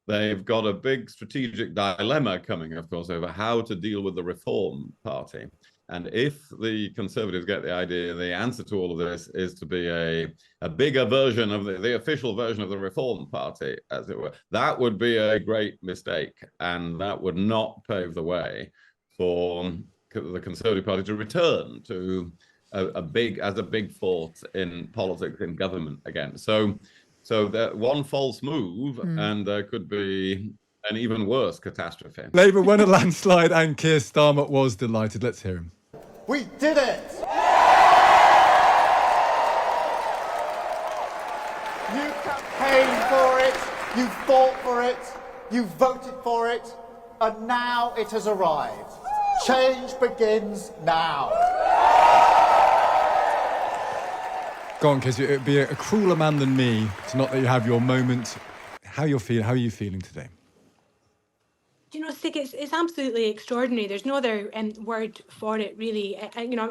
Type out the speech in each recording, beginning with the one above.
they've got a big strategic dilemma coming, of course, over how to deal with the Reform Party. And if the Conservatives get the idea, the answer to all of this is to be a bigger version of the official version of the Reform Party, as it were, that would be a great mistake. And that would not pave the way for the Conservative Party to return to a big force in politics, in government again. So that one false move, and there could be an even worse catastrophe. Labour won a landslide, and Keir Starmer was delighted. Let's hear him. We did it! You campaigned for it, you fought for it, you voted for it, and now it has arrived. Change begins now. Go on, Keir. It'd be a crueler man than me to not let you have your moment. How are you feeling today? You know, Stig, it's absolutely extraordinary. There's no other word for it, really.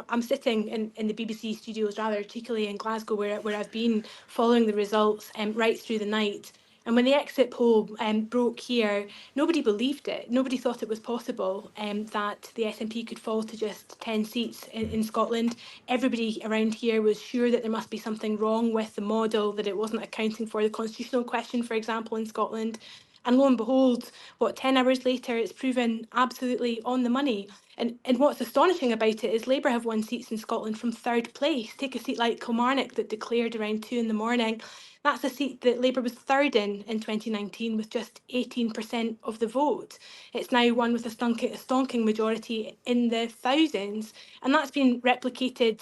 I'm sitting in the BBC studios rather articulately in Glasgow, where I've been following the results right through the night. And when the exit poll broke here, nobody believed it. Nobody thought it was possible that the SNP could fall to just 10 seats in Scotland. Everybody around here was sure that there must be something wrong with the model, that it wasn't accounting for the constitutional question, for example, in Scotland. And lo and behold, 10 hours later, it's proven absolutely on the money. And what's astonishing about it is Labour have won seats in Scotland from third place. Take a seat like Kilmarnock that declared around 2 a.m. That's a seat that Labour was third in 2019 with just 18% of the vote. It's now won with a stonking majority in the thousands. And that's been replicated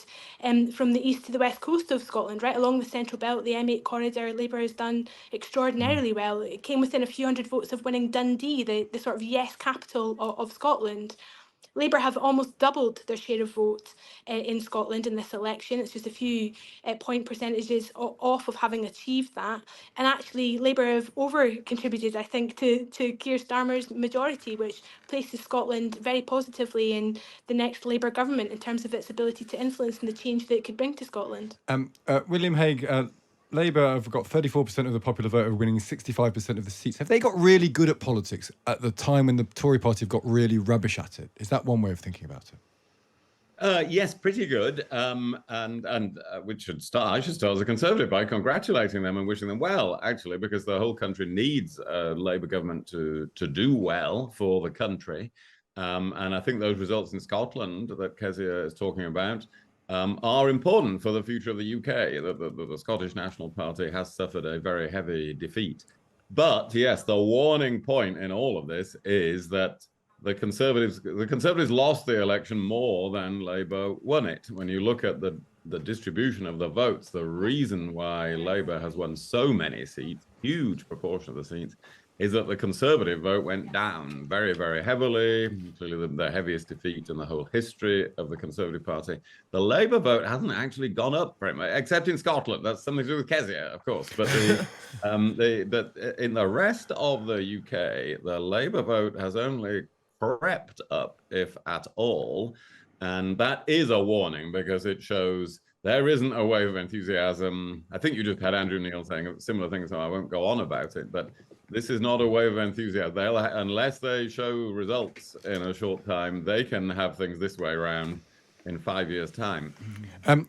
from the east to the west coast of Scotland, right along the Central Belt, the M8 corridor. Labour has done extraordinarily well. It came within a few hundred votes of winning Dundee, the sort of yes capital of Scotland. Labour have almost doubled their share of vote in Scotland in this election. It's just a few point percentages off of having achieved that. And actually, Labour have over-contributed, I think, to Keir Starmer's majority, which places Scotland very positively in the next Labour government in terms of its ability to influence and the change that it could bring to Scotland. William Hague, Labour have got 34% of the popular vote, of winning 65% of the seats. Have they got really good at politics at the time when the Tory party have got really rubbish at it? Is that one way of thinking about it? Yes, pretty good. I should start as a Conservative by congratulating them and wishing them well, actually, because the whole country needs a Labour government to do well for the country. And I think those results in Scotland that Kezia is talking about are important for the future of the UK. The Scottish National Party has suffered a very heavy defeat. But yes, the warning point in all of this is that the Conservatives lost the election more than Labour won it. When you look at the distribution of the votes, the reason why Labour has won so many seats, huge proportion of the seats, is that the Conservative vote went down very, very heavily, clearly the heaviest defeat in the whole history of the Conservative Party. The Labour vote hasn't actually gone up very much, except in Scotland. That's something to do with Kezia, of course. But but in the rest of the UK, the Labour vote has only crept up, if at all. And that is a warning, because it shows there isn't a wave of enthusiasm. I think you just had Andrew Neil saying similar things, so I won't go on about it. But this is not a wave of enthusiasm. Unless they show results in a short time, they can have things this way around in 5 years' time.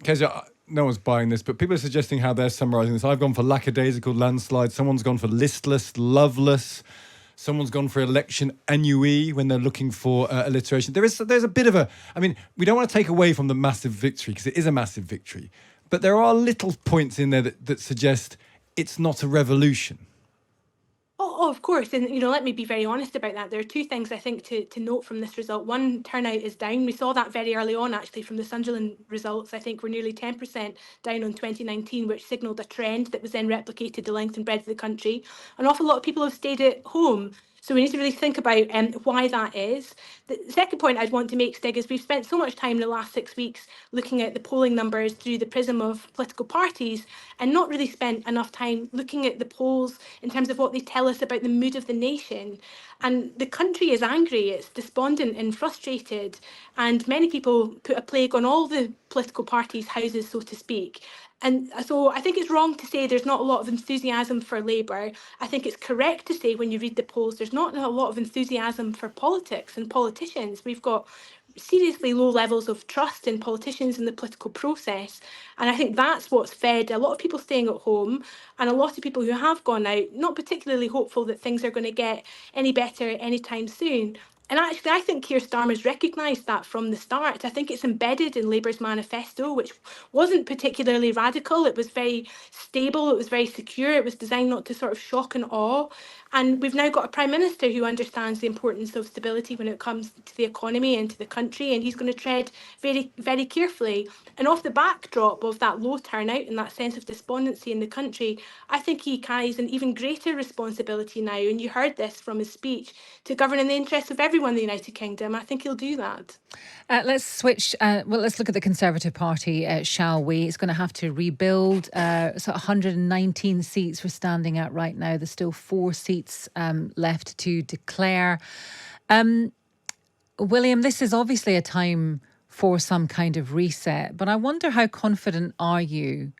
Kezia, no one's buying this, but people are suggesting how they're summarising this. I've gone for lackadaisical landslide. Someone's gone for listless, loveless. Someone's gone for election ennui when they're looking for alliteration. There's a bit of we don't want to take away from the massive victory, because it is a massive victory, but there are little points in there that suggest it's not a revolution. Oh, of course. And, let me be very honest about that. There are two things I think to note from this result. One, turnout is down. We saw that very early on, actually, from the Sunderland results. I think we're nearly 10% down on 2019, which signalled a trend that was then replicated the length and breadth of the country. An awful lot of people have stayed at home. So we need to really think about why that is. The second point I'd want to make, Stig, is we've spent so much time in the last 6 weeks looking at the polling numbers through the prism of political parties and not really spent enough time looking at the polls in terms of what they tell us about the mood of the nation. And the country is angry, it's despondent and frustrated, and many people put a plague on all the political parties' houses, so to speak. And so I think it's wrong to say there's not a lot of enthusiasm for Labour. I think it's correct to say when you read the polls, there's not a lot of enthusiasm for politics and politicians. We've got seriously low levels of trust in politicians and the political process. And I think that's what's fed a lot of people staying at home and a lot of people who have gone out, not particularly hopeful that things are going to get any better anytime soon. And actually, I think Keir Starmer's recognised that from the start. I think it's embedded in Labour's manifesto, which wasn't particularly radical. It was very stable. It was very secure. It was designed not to sort of shock and awe. And we've now got a Prime Minister who understands the importance of stability when it comes to the economy and to the country, and he's going to tread very, very carefully. And off the backdrop of that low turnout and that sense of despondency in the country, I think he carries an even greater responsibility now, and you heard this from his speech, to govern in the interests of everyone in the United Kingdom. I think he'll do that. Let's switch. Let's look at the Conservative Party, shall we? It's going to have to rebuild. So 119 seats we're standing at right now. There's still 4 seats left to declare. William, this is obviously a time for some kind of reset, but I wonder how confident are you?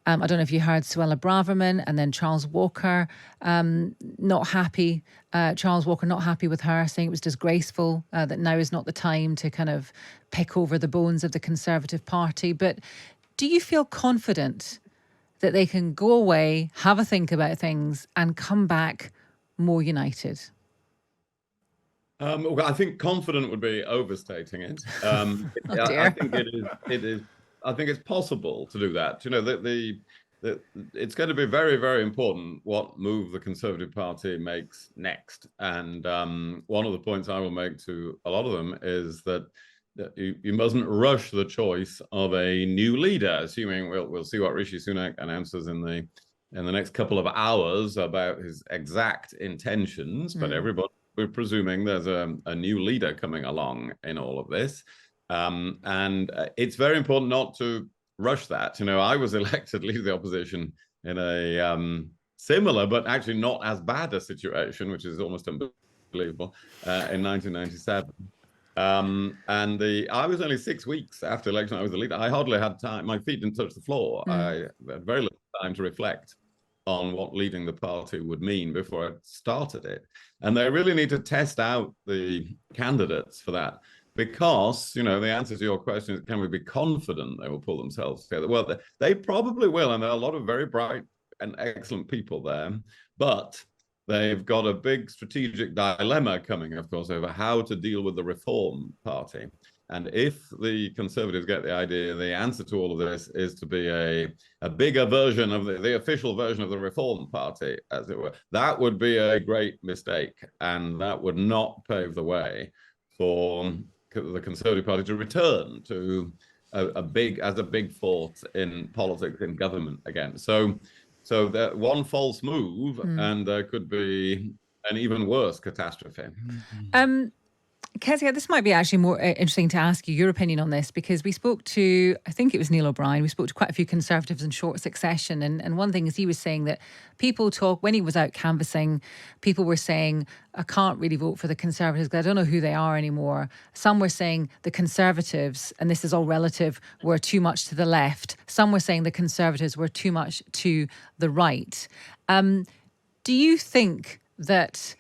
I don't know if you heard Suella Braverman and then Charles Walker not happy. Charles Walker not happy with her, saying it was disgraceful, that now is not the time to kind of pick over the bones of the Conservative Party. But do you feel confident that they can go away, have a think about things and come back more united? Well, I think confident would be overstating it. dear. I think it is. I think it's possible to do that. You know, it's going to be very, very important what move the Conservative Party makes next. And one of the points I will make to a lot of them is that you mustn't rush the choice of a new leader, assuming we'll see what Rishi Sunak announces in the next couple of hours about his exact intentions. But everybody, we're presuming there's a new leader coming along in all of this. And it's very important not to rush that. You know, I was elected leader of the opposition in a similar, but actually not as bad a situation, which is almost unbelievable, in 1997. I was only 6 weeks after election. I was the leader. I hardly had time. My feet didn't touch the floor. I had very little time to reflect on what leading the party would mean before I started it. And they really need to test out the candidates for that. Because, you know, the answer to your question is, can we be confident they will pull themselves together? Well, they probably will, and there are a lot of very bright and excellent people there. But they've got a big strategic dilemma coming, of course, over how to deal with the Reform Party. And if the Conservatives get the idea, the answer to all of this is to be a bigger version of the official version of the Reform Party, as it were, that would be a great mistake. And that would not pave the way for the Conservative Party to return to a big force in politics, in government again. So that one false move and there could be an even worse catastrophe. Kezia, this might be actually more interesting to ask you your opinion on this, because we spoke to, I think it was Neil O'Brien, we spoke to quite a few Conservatives in short succession, and one thing is he was saying that people talk, when he was out canvassing, people were saying, I can't really vote for the Conservatives because I don't know who they are anymore. Some were saying the Conservatives, and this is all relative, were too much to the left. Some were saying the Conservatives were too much to the right. Do you think that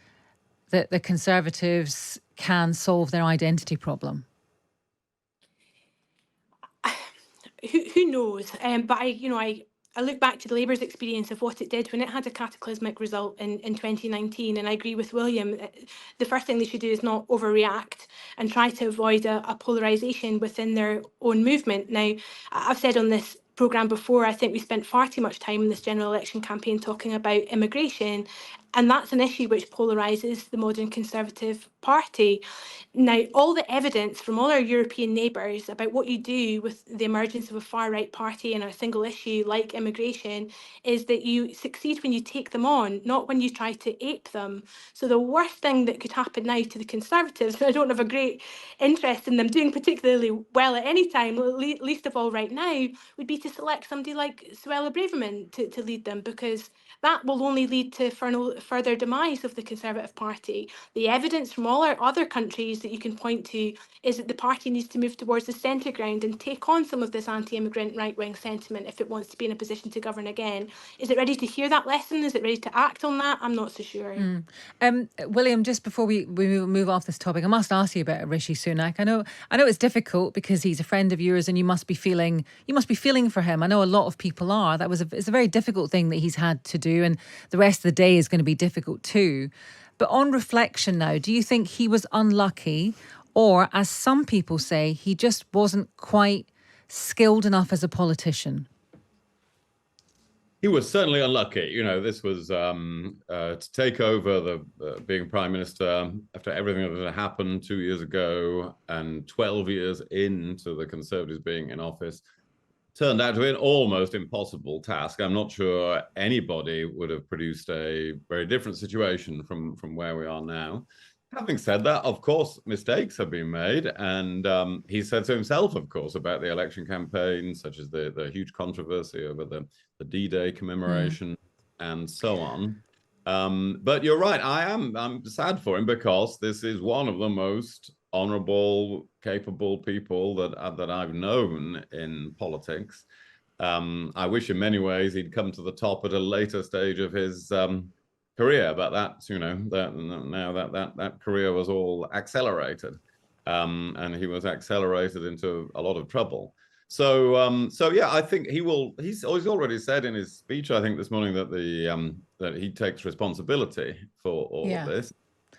the Conservatives can solve their identity problem? Who knows? But I look back to the Labour's experience of what it did when it had a cataclysmic result in 2019, and I agree with William. The first thing they should do is not overreact and try to avoid a polarisation within their own movement. Now, I've said on this programme before, I think we spent far too much time in this general election campaign talking about immigration, and that's an issue which polarises the modern Conservative Party. Now, all the evidence from all our European neighbours about what you do with the emergence of a far-right party and a single issue like immigration is that you succeed when you take them on, not when you try to ape them. So the worst thing that could happen now to the Conservatives, and I don't have a great interest in them doing particularly well at any time, least of all right now, would be to select somebody like Suella Braverman to lead them, because that will only lead to further demise of the Conservative Party. The evidence from all our other countries that you can point to is that the party needs to move towards the centre ground and take on some of this anti-immigrant right-wing sentiment if it wants to be in a position to govern again. Is it ready to hear that lesson? Is it ready to act on that? I'm not so sure. William, just before we move off this topic, I must ask you about Rishi Sunak. I know it's difficult because he's a friend of yours, and you must be feeling for him. I know a lot of people are. It's a very difficult thing that he's had to do, and the rest of the day is going to be difficult too. But on reflection now, do you think he was unlucky, or, as some people say, he just wasn't quite skilled enough as a politician? He was certainly unlucky. You know, this was to take over the being prime minister after everything that had happened 2 years ago and 12 years into the Conservatives being in office turned out to be an almost impossible task. I'm not sure anybody would have produced a very different situation from where we are now. Having said that, of course, mistakes have been made. And he said so himself, of course, about the election campaign, such as the huge controversy over the D-Day commemoration and so on. But you're right, I'm sad for him because this is one of the most honorable, capable people that I've known in politics. I wish in many ways he'd come to the top at a later stage of his career, but that's, you know, that career was all accelerated, and he was accelerated into a lot of trouble. So yeah, I think he's already said in his speech, I think this morning, that that he takes responsibility for all of this,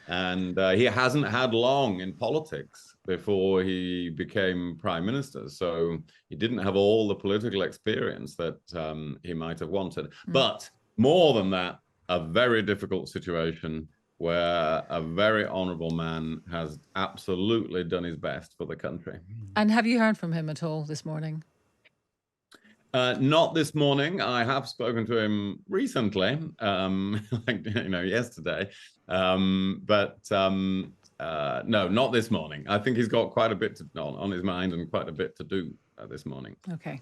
and he hasn't had long in politics before he became prime minister, so he didn't have all the political experience that he might have wanted. But more than that, a very difficult situation where a very honourable man has absolutely done his best for the country. And have you heard from him at all this morning? Not this morning. I have spoken to him recently, like, you know, yesterday. But no, not this morning. I think he's got quite a bit on his mind and quite a bit to do this morning. Okay.